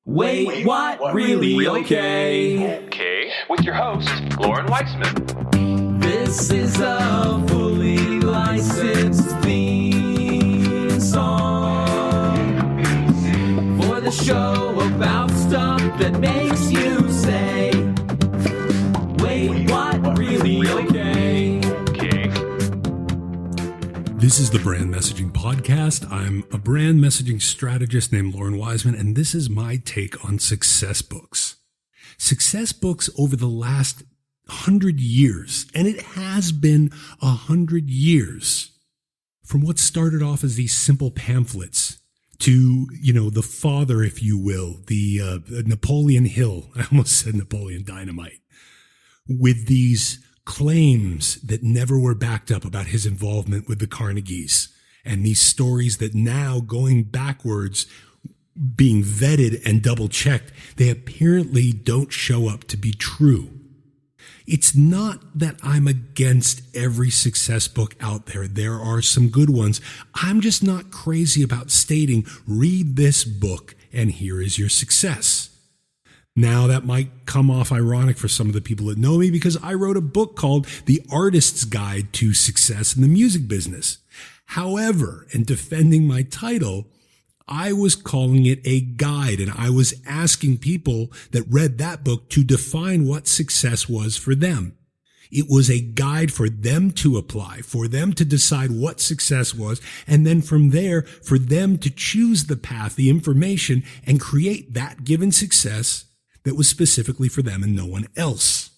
Wait, what? Really? Okay. Okay, with your host, Loren Weisman. This is a fully licensed theme song for the show about stuff that makes you say, wait, what? Really? Okay. This is the Brand Messaging Podcast. I'm a brand messaging strategist named Loren Weisman, and this is my take on success books. Success books over the last 100 years, and it has been 100 years, from what started off as these simple pamphlets to, the father, if you will, the Napoleon Hill, I almost said Napoleon Dynamite, with these claims that never were backed up about his involvement with the Carnegies, and these stories that now, going backwards, being vetted and double-checked, they apparently don't show up to be true. It's not that I'm against every success book out there. There are some good ones. I'm just not crazy about stating, read this book and here is your success. Now, that might come off ironic for some of the people that know me because I wrote a book called The Artist's Guide to Success in the Music Business. However, in defending my title, I was calling it a guide, and I was asking people that read that book to define what success was for them. It was a guide for them to apply, for them to decide what success was, and then from there, for them to choose the path, the information, and create that given success that was specifically for them and no one else.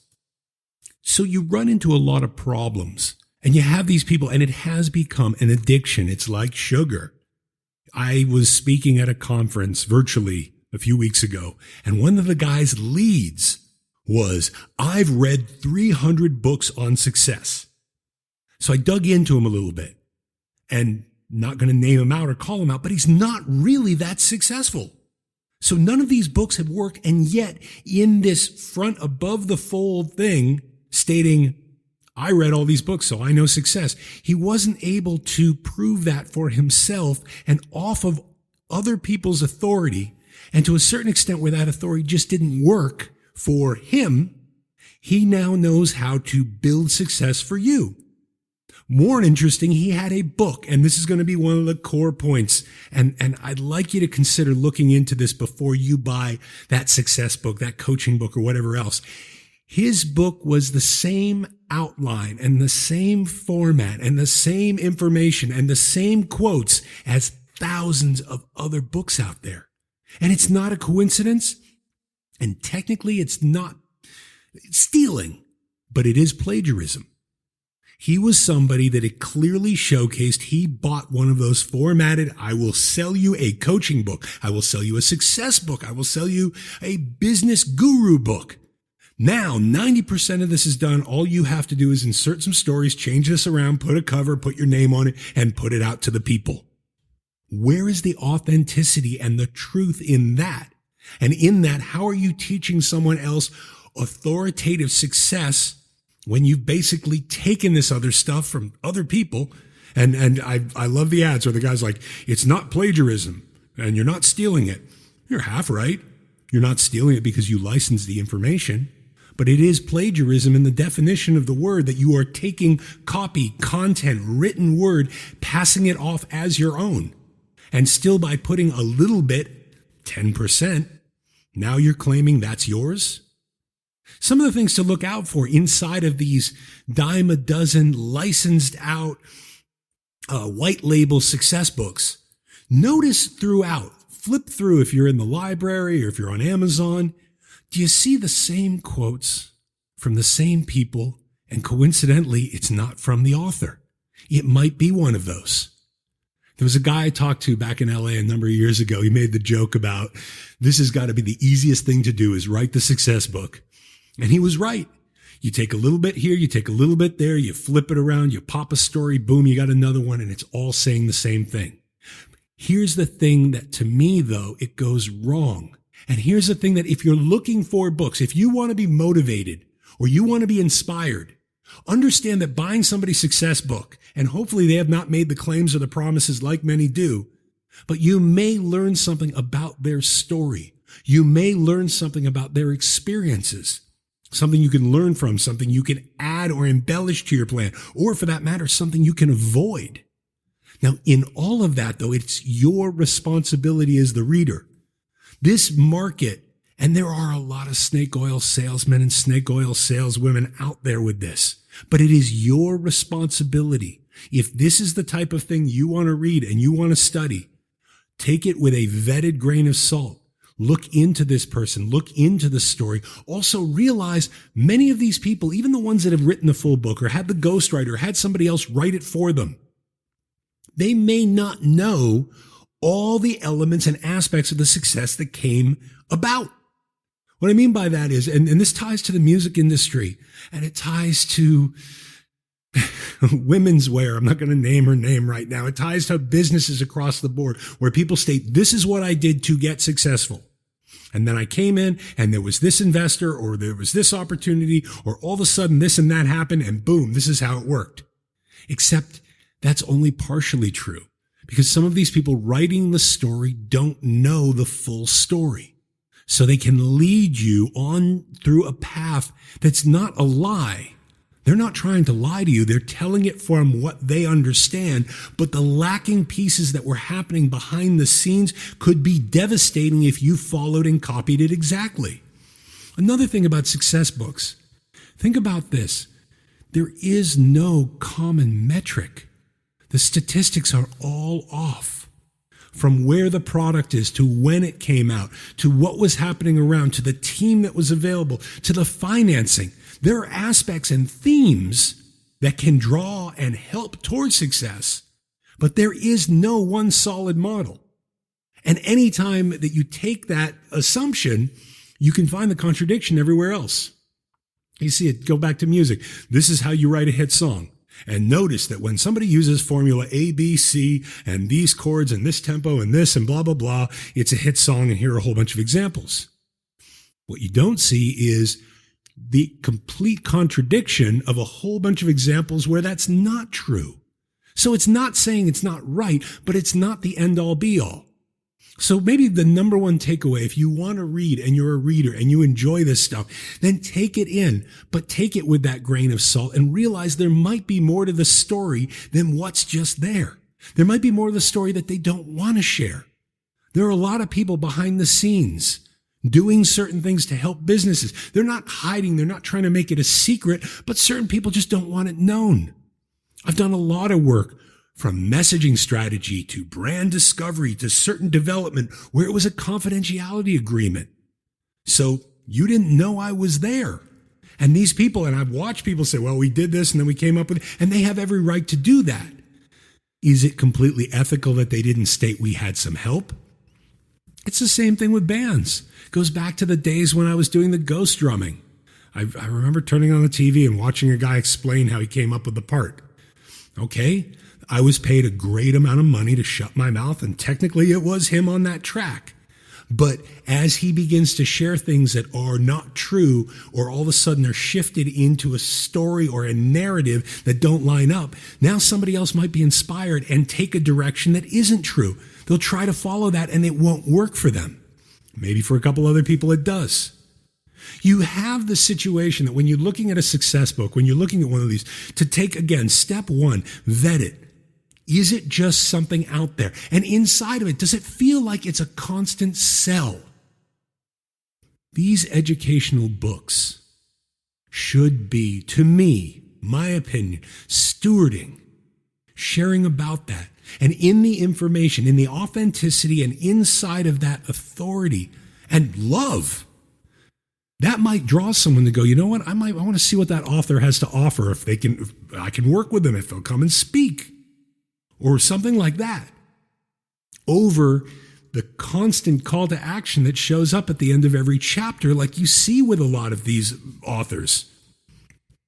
So you run into a lot of problems, and you have these people, and it has become an addiction. It's like sugar. I was speaking at a conference virtually a few weeks ago, and one of the guys' leads was, I've read 300 books on success. So I dug into him a little bit, and not going to name him out or call him out, but he's not really that successful. So none of these books have worked, and yet in this front above the fold thing stating, I read all these books, so I know success, he wasn't able to prove that for himself and off of other people's authority, and to a certain extent where that authority just didn't work for him, he now knows how to build success for you. More interesting, he had a book, and this is going to be one of the core points, and I'd like you to consider looking into this before you buy that success book, that coaching book, or whatever else. His book was the same outline and the same format and the same information and the same quotes as thousands of other books out there. And it's not a coincidence, and technically it's not stealing, but it is plagiarism. He was somebody that it clearly showcased. He bought one of those formatted, I will sell you a coaching book. I will sell you a success book. I will sell you a business guru book. Now, 90% of this is done. All you have to do is insert some stories, change this around, put a cover, put your name on it, and put it out to the people. Where is the authenticity and the truth in that? And in that, how are you teaching someone else authoritative success when you've basically taken this other stuff from other people? And I love the ads where the guy's like, it's not plagiarism and you're not stealing it. You're half right. You're not stealing it because you licensed the information, but it is plagiarism in the definition of the word, that you are taking copy, content, written word, passing it off as your own. And still by putting a little bit, 10%, now you're claiming that's yours. Some of the things to look out for inside of these dime a dozen licensed out white label success books. Notice throughout, flip through if you're in the library or if you're on Amazon, do you see the same quotes from the same people? And coincidentally, it's not from the author. It might be one of those. There was a guy I talked to back in LA a number of years ago. He made the joke about, this has got to be the easiest thing to do is write the success book. And he was right. You take a little bit here, you take a little bit there, you flip it around, you pop a story, boom, you got another one, and it's all saying the same thing. Here's the thing that to me, though, it goes wrong. And here's the thing that if you're looking for books, if you want to be motivated or you want to be inspired, understand that buying somebody's success book, and hopefully they have not made the claims or the promises like many do, but you may learn something about their story You may learn something about their experiences, something you can learn from, something you can add or embellish to your plan, or for that matter, something you can avoid. Now, in all of that, though, it's your responsibility as the reader. This market, and there are a lot of snake oil salesmen and snake oil saleswomen out there with this, but it is your responsibility. If this is the type of thing you want to read and you want to study, take it with a vetted grain of salt. Look into this person, look into the story. Also realize many of these people, even the ones that have written the full book or had the ghostwriter, had somebody else write it for them, they may not know all the elements and aspects of the success that came about. What I mean by that is, and this ties to the music industry, and it ties to women's wear. I'm not going to name her name right now. It ties to businesses across the board where people state, this is what I did to get successful. And then I came in and there was this investor or there was this opportunity or all of a sudden this and that happened and boom, this is how it worked. Except that's only partially true because some of these people writing the story don't know the full story. So they can lead you on through a path that's not a lie. They're not trying to lie to you. They're telling it from what they understand. But the lacking pieces that were happening behind the scenes could be devastating if you followed and copied it exactly. Another thing about success books, think about this. There is no common metric. The statistics are all off. From where the product is to when it came out, to what was happening around, to the team that was available, to the financing. There are aspects and themes that can draw and help towards success, but there is no one solid model. And anytime that you take that assumption, you can find the contradiction everywhere else. You see it, go back to music. This is how you write a hit song. And notice that when somebody uses formula A, B, C, and these chords and this tempo and this and blah, blah, blah, it's a hit song, and here are a whole bunch of examples. What you don't see is the complete contradiction of a whole bunch of examples where that's not true. So it's not saying it's not right, but it's not the end-all be-all. So maybe the number one takeaway, if you want to read and you're a reader and you enjoy this stuff, then take it in, but take it with that grain of salt and realize there might be more to the story than what's just there. There might be more to the story that they don't want to share. There are a lot of people behind the scenes doing certain things to help businesses. They're not hiding. They're not trying to make it a secret, but certain people just don't want it known. I've done a lot of work from messaging strategy to brand discovery to certain development where it was a confidentiality agreement. So you didn't know I was there. And these people, and I've watched people say, well, we did this and then we came up with it, and they have every right to do that. Is it completely ethical that they didn't state we had some help? It's the same thing with bands. It goes back to the days when I was doing the ghost drumming. I remember turning on the TV and watching a guy explain how he came up with the part. Okay, I was paid a great amount of money to shut my mouth, and technically it was him on that track. But as he begins to share things that are not true, or all of a sudden they're shifted into a story or a narrative that don't line up, now somebody else might be inspired and take a direction that isn't true. They'll try to follow that and it won't work for them. Maybe for a couple other people it does. You have the situation that when you're looking at a success book, when you're looking at one of these, to take, again, step one, vet it. Is it just something out there? And inside of it, does it feel like it's a constant sell? These educational books should be, to me, my opinion, stewarding, sharing about that. And in the information, in the authenticity and inside of that authority and love, that might draw someone to go, you know what, I want to see what that author has to offer. If I can work with them, if they'll come and speak. Or something like that, over the constant call to action that shows up at the end of every chapter, like you see with a lot of these authors.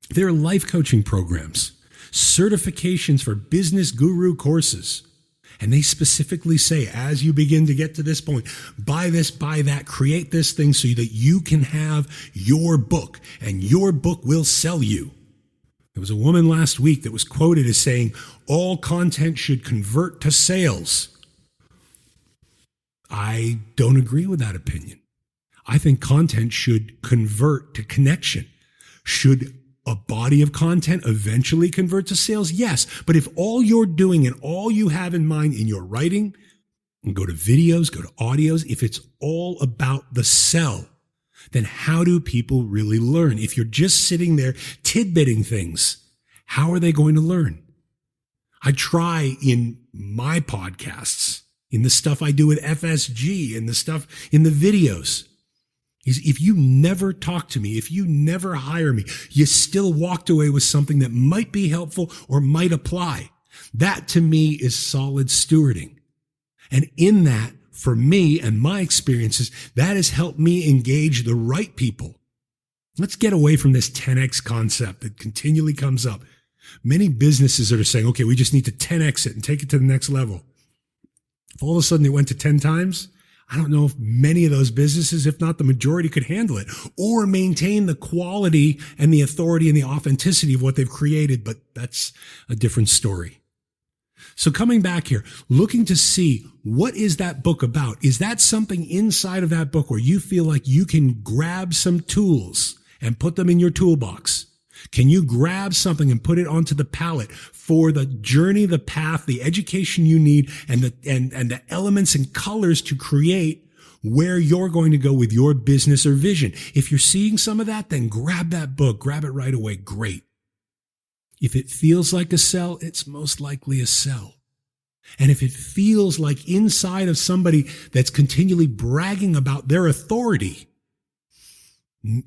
There are life coaching programs, certifications for business guru courses. And they specifically say, as you begin to get to this point, buy this, buy that, create this thing so that you can have your book, and your book will sell you. There was a woman last week that was quoted as saying, all content should convert to sales. I don't agree with that opinion. I think content should convert to connection. Should a body of content eventually convert to sales? Yes. But if all you're doing and all you have in mind in your writing, and go to videos, go to audios, if it's all about the sell, then how do people really learn? If you're just sitting there tidbitting things, how are they going to learn? I try in my podcasts, in the stuff I do with FSG, and the stuff in the videos, is if you never talk to me, if you never hire me, you still walked away with something that might be helpful or might apply. That to me is solid stewarding. And in that, for me and my experiences, that has helped me engage the right people. Let's get away from this 10X concept that continually comes up. Many businesses are saying, okay, we just need to 10X it and take it to the next level. If all of a sudden it went to 10 times, I don't know if many of those businesses, if not the majority, could handle it or maintain the quality and the authority and the authenticity of what they've created. But that's a different story. So coming back here, looking to see what is that book about? Is that something inside of that book where you feel like you can grab some tools and put them in your toolbox? Can you grab something and put it onto the palette for the journey, the path, the education you need, and the elements and colors to create where you're going to go with your business or vision? If you're seeing some of that, then grab that book, grab it right away. Great. If it feels like a sell, it's most likely a sell. And if it feels like inside of somebody that's continually bragging about their authority,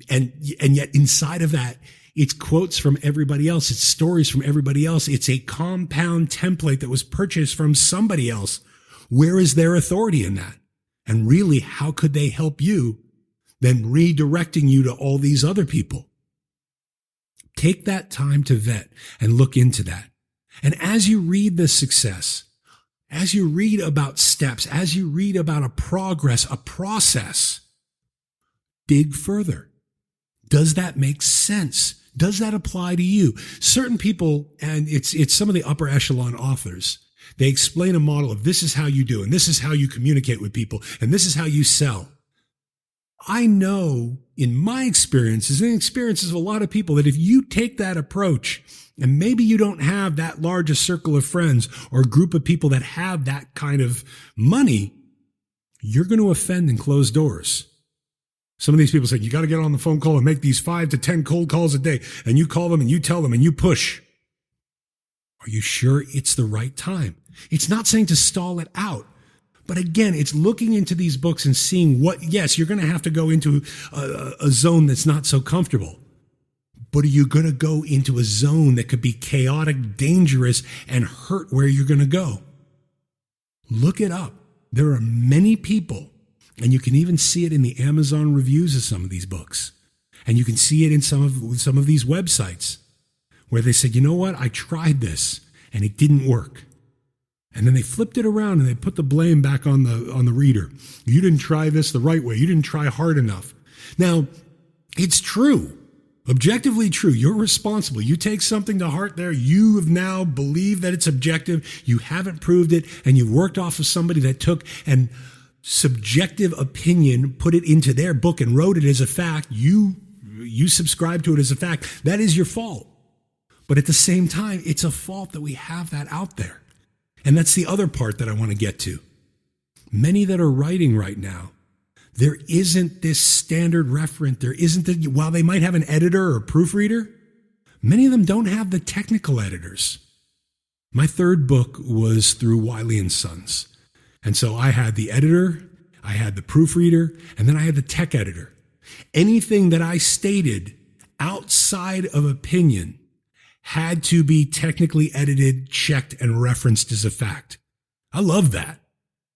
and yet inside of that, it's quotes from everybody else, it's stories from everybody else, it's a compound template that was purchased from somebody else, where is their authority in that? And really, how could they help you than redirecting you to all these other people? Take that time to vet and look into that. And as you read the success, as you read about steps, as you read about a progress, a process, dig further. Does that make sense? Does that apply to you? Certain people, and it's some of the upper echelon authors, they explain a model of this is how you do, and this is how you communicate with people, and this is how you sell. I know in my experiences and experiences of a lot of people that if you take that approach, and maybe you don't have that large a circle of friends or a group of people that have that kind of money, you're going to offend and close doors. Some of these people say, you got to get on the phone call and make these 5 to 10 cold calls a day. And you call them and you tell them and you push. Are you sure it's the right time? It's not saying to stall it out. But again, it's looking into these books and seeing what, yes, you're going to have to go into a zone that's not so comfortable. But are you going to go into a zone that could be chaotic, dangerous, and hurt where you're going to go? Look it up. There are many people, and you can even see it in the Amazon reviews of some of these books. And you can see it in some of these websites where they said, you know what, I tried this and it didn't work. And then they flipped it around and they put the blame back on the reader. You didn't try this the right way. You didn't try hard enough. Now, it's true. Objectively true. You're responsible. You take something to heart there. You have now believed that it's objective. You haven't proved it. And you've worked off of somebody that took and subjective opinion, put it into their book and wrote it as a fact. You subscribe to it as a fact. That is your fault. But at the same time, it's a fault that we have that out there. And that's the other part that I want to get to. Many that are writing right now, there isn't this standard referent. There isn't while they might have an editor or a proofreader, many of them don't have the technical editors. My third book was through Wiley & Sons. And so I had the editor, I had the proofreader, and then I had the tech editor. Anything that I stated outside of opinion had to be technically edited, checked, and referenced as a fact. I love that.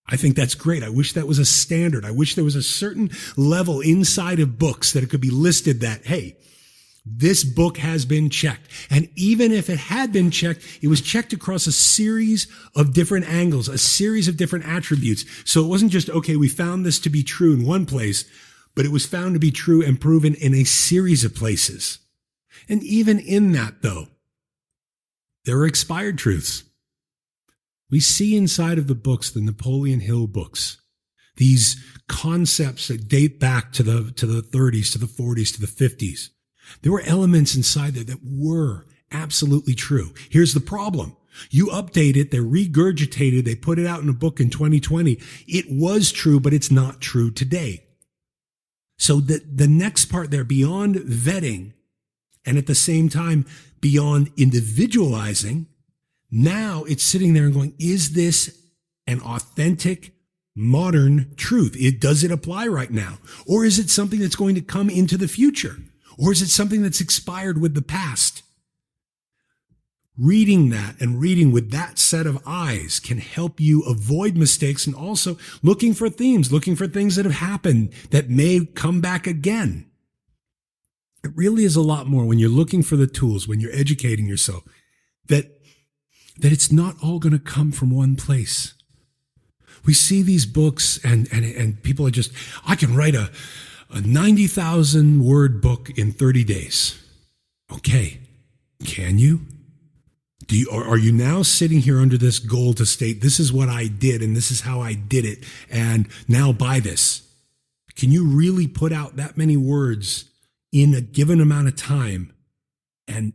I think that's great. I wish that was a standard. I wish there was a certain level inside of books that it could be listed that, hey, this book has been checked. And even if it had been checked, it was checked across a series of different angles, a series of different attributes. So it wasn't just, okay, we found this to be true in one place, but it was found to be true and proven in a series of places. And even in that, though, there are expired truths. We see inside of the books, the Napoleon Hill books, these concepts that date back to the 30s, to the 40s, to the 50s. There were elements inside there that were absolutely true. Here's the problem. You update it, they're regurgitated, they put it out in a book in 2020. It was true, but it's not true today. So the next part there, beyond vetting and at the same time beyond individualizing, now it's sitting there and going, is this an authentic modern truth? Does it apply right now? Or is it something that's going to come into the future? Or is it something that's expired with the past? Reading that and reading with that set of eyes can help you avoid mistakes, and also looking for themes, looking for things that have happened that may come back again. It really is a lot more when you're looking for the tools, when you're educating yourself, that it's not all going to come from one place. We see these books and people are just, I can write a 90,000 word book in 30 days. Okay. Can you? Are you now sitting here under this goal to state, this is what I did and this is how I did it, and now buy this? Can you really put out that many words in a given amount of time and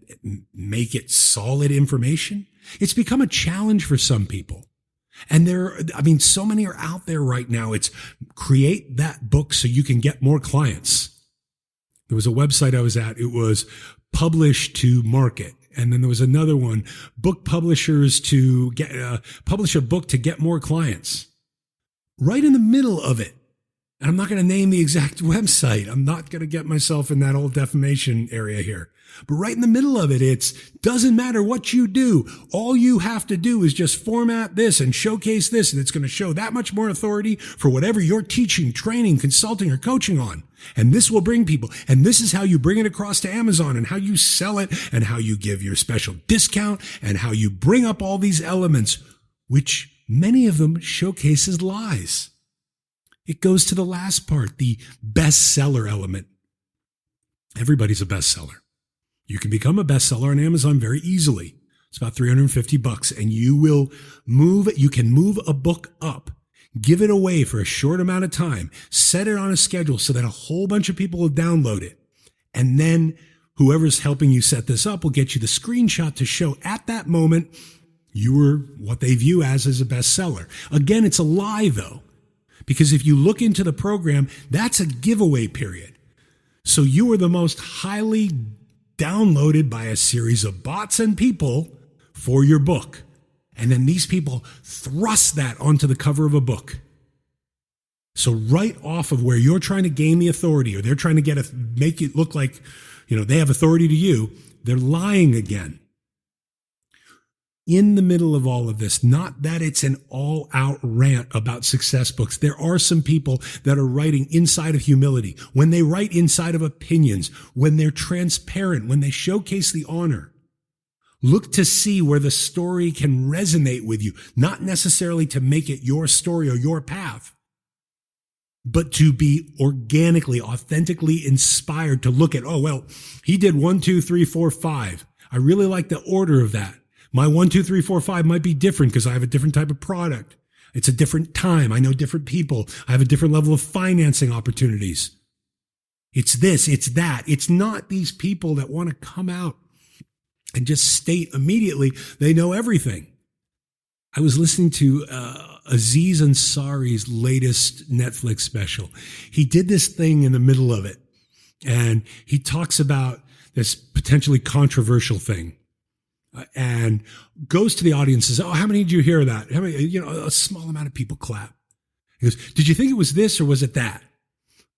make it solid information? It's become a challenge for some people. And so many are out there right now. It's create that book so you can get more clients. There was a website I was at. It was publish to market. And then there was another one, book publishers to get, publish a book to get more clients. Right in the middle of it. And I'm not going to name the exact website. I'm not going to get myself in that old defamation area here. But right in the middle of it, doesn't matter what you do. All you have to do is just format this and showcase this, and it's going to show that much more authority for whatever you're teaching, training, consulting, or coaching on. And this will bring people. And this is how you bring it across to Amazon, and how you sell it, and how you give your special discount, and how you bring up all these elements, which many of them showcases lies. It goes to the last part, the bestseller element. Everybody's a bestseller. You can become a bestseller on Amazon very easily. It's about $350, and you can move a book up, give it away for a short amount of time, set it on a schedule so that a whole bunch of people will download it. And then whoever's helping you set this up will get you the screenshot to show at that moment you were what they view as a bestseller. Again, it's a lie though, because if you look into the program, that's a giveaway period. So you are the most highly downloaded by a series of bots and people for your book. And then these people thrust that onto the cover of a book. So right off of where you're trying to gain the authority, or they're trying to make it look like, they have authority to you, they're lying again. In the middle of all of this, not that it's an all-out rant about success books. There are some people that are writing inside of humility, when they write inside of opinions, when they're transparent, when they showcase the honor. Look to see where the story can resonate with you, not necessarily to make it your story or your path, but to be organically, authentically inspired to look at, he did 1, 2, 3, 4, 5. I really like the order of that. My 1, 2, 3, 4, 5 might be different because I have a different type of product. It's a different time. I know different people. I have a different level of financing opportunities. It's this, it's that. It's not these people that want to come out and just state immediately they know everything. I was listening to Aziz Ansari's latest Netflix special. He did this thing in the middle of it, and he talks about this potentially controversial thing. And goes to the audience and says, how many did you hear that? How many, a small amount of people clap. He goes, did you think it was this or was it that?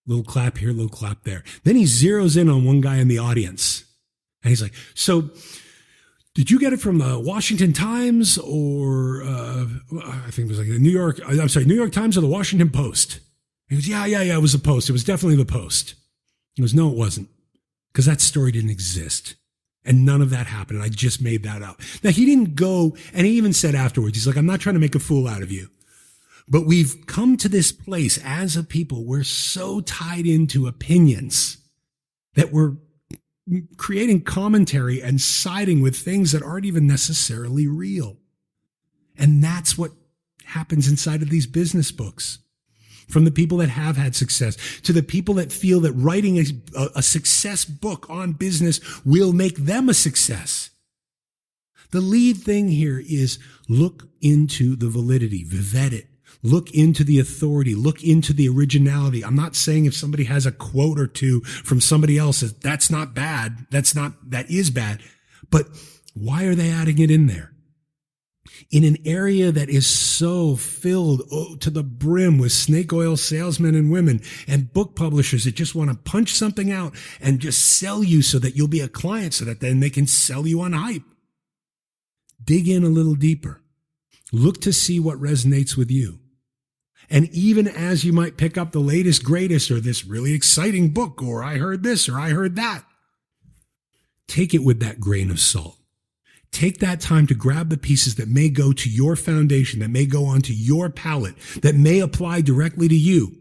Little clap here, little clap there. Then he zeroes in on one guy in the audience. And he's like, so did you get it from the Washington Times or, I think it was like the New York Times or the Washington Post? He goes, yeah, it was the Post. It was definitely the Post. He goes, no, it wasn't. Because that story didn't exist. And none of that happened. I just made that up. Now, he didn't go, and he even said afterwards, he's like, I'm not trying to make a fool out of you. But we've come to this place as a people, we're so tied into opinions that we're creating commentary and siding with things that aren't even necessarily real. And that's what happens inside of these business books. from the people that have had success, to the people that feel that writing a success book on business will make them a success. The lead thing here is look into the validity, vet it. Look into the authority. Look into the originality. I'm not saying if somebody has a quote or two from somebody else, that's not bad. That is bad. But why are they adding it in there? In an area that is so filled to the brim with snake oil salesmen and women and book publishers that just want to punch something out and just sell you so that you'll be a client so that then they can sell you on hype. Dig in a little deeper. Look to see what resonates with you. And even as you might pick up the latest, greatest, or this really exciting book, or I heard this, or I heard that, take it with that grain of salt. Take that time to grab the pieces that may go to your foundation, that may go onto your palette, that may apply directly to you,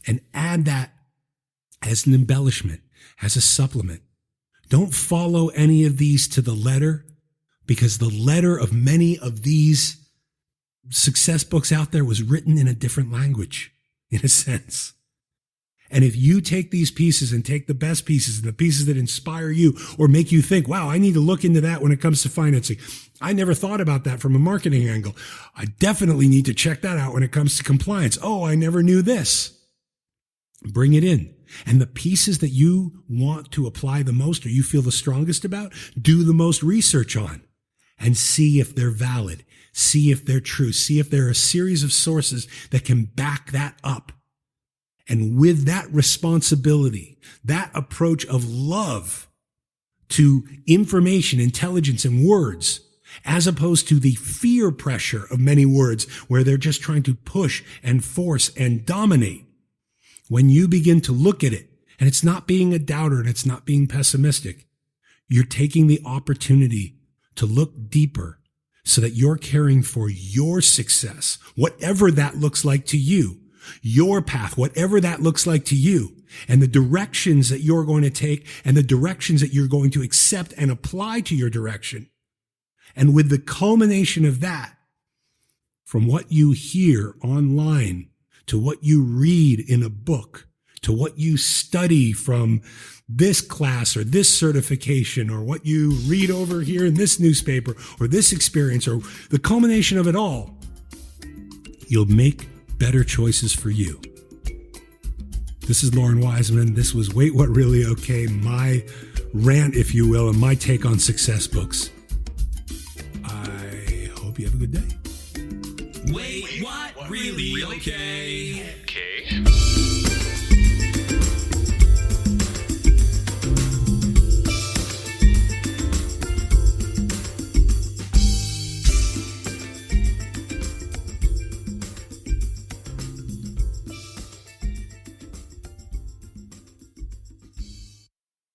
and add that as an embellishment, as a supplement. Don't follow any of these to the letter, because the letter of many of these success books out there was written in a different language, in a sense. And if you take these pieces and take the best pieces and the pieces that inspire you or make you think, wow, I need to look into that when it comes to financing. I never thought about that from a marketing angle. I definitely need to check that out when it comes to compliance. Oh, I never knew this. Bring it in. And the pieces that you want to apply the most or you feel the strongest about, do the most research on and see if they're valid. See if they're true. See if there are a series of sources that can back that up. And with that responsibility, that approach of love to information, intelligence, and words, as opposed to the fear pressure of many words where they're just trying to push and force and dominate. When you begin to look at it, and it's not being a doubter and it's not being pessimistic, you're taking the opportunity to look deeper so that you're caring for your success, whatever that looks like to you, your path, whatever that looks like to you, and the directions that you're going to take and the directions that you're going to accept and apply to your direction. And with the culmination of that, from what you hear online to what you read in a book, to what you study from this class or this certification or what you read over here in this newspaper or this experience or the culmination of it all, you'll make better choices for you. This is Loren Weisman. This was Wait What Really Okay, my rant, if you will, and my take on success books. I hope you have a good day. Wait, what? Really okay?